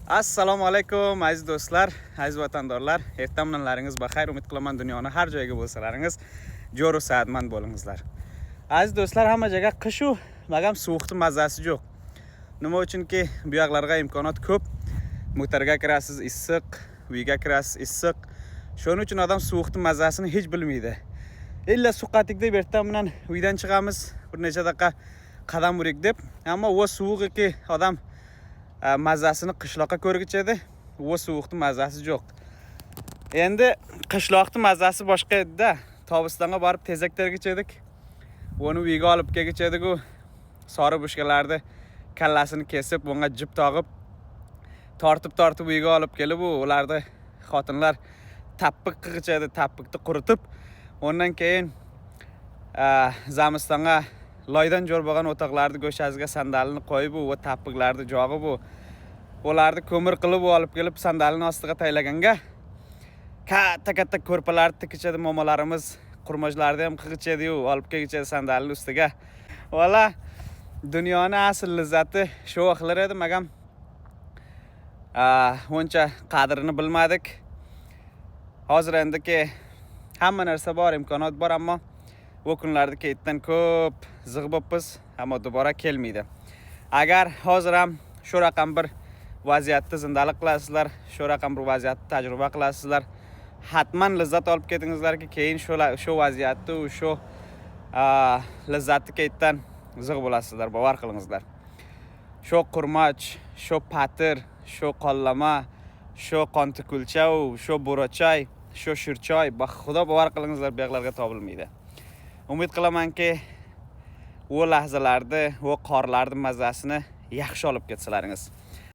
Assalomu alaykum aziz do'stlar, aziz vatandoshlar. Ertamlaringiz baxayr. Umid qilaman dunyoni har joyga bo'lsalaringiz jo'r va saadmand bo'lingizlar. Aziz do'stlar, hamma joyga qish u, magam sovuqning mazasi yo'q. Nima uchunki bu yoqlarga imkoniyat ko'p. Motorga kirasiz issiq, uyga kirasiz issiq. Shuning uchun odam sovuqning mazasini hech bilmaydi. Illa suqatik deb ertamdan uydan chiqamiz, bir necha daqiqa qadam urik deb, ammo u sovuqki odam mazasini qishloqqa ko'rgichadi, u sovuqning mazasi yo'q. Endi qishloqning mazasi boshqa edi-da. Tobistonga borib tezak tergichadik. Uni uyga olib kelgichadik, u sori bushkalarni kallasini kesib, bunga jip tog'ib, tortib uyga olib kelib, ularni xotinlar tappiq qilgichadi, tappiqni quritib, ondan keyin zamistonga loydan jo'r bo'lgan o'toqlarni go'shaziga sandalini qo'yib, u tappiqlarni jog'ib, ularni ko'mir qilib olib kelib sandalini ostiga taylaganga katta ko'rpalarni tikichadi momolarimiz, qurmochlarni ham qilgichadi, olib kelgichadi sandalini ustiga. Valla dunyoning asl lazzati shu vaqtlar edi, magam uncha qadrini bilmadik. Hozir endiki hamma narsa bor, imkoniyat bor, ammo bu kunlarda ketdan ko'p zig'bobmiz, ammo dubora kelmaydi. Agar hozir ham shu raqam bir vaziyatda zindalik qilasizlar, shu raqam bir vaziyatda tajriba qilasizlar, hatman lazzat olib ketingizlarki, keyin shu vaziyatda shu lazzatni ketdan zig' bo'lasizlar, bavar qilingizlar. Shu qurmoch, shu patir, shu qollama, shu qonti kulcha, shu bo'rochoy, shu shirchoy, xudo bavar qilingizlar, bu yoqlarga topilmaydi. Umid qilamanki, u lahzalarda, u qorlarning mazasini yaxshi olib ketsalaringiz.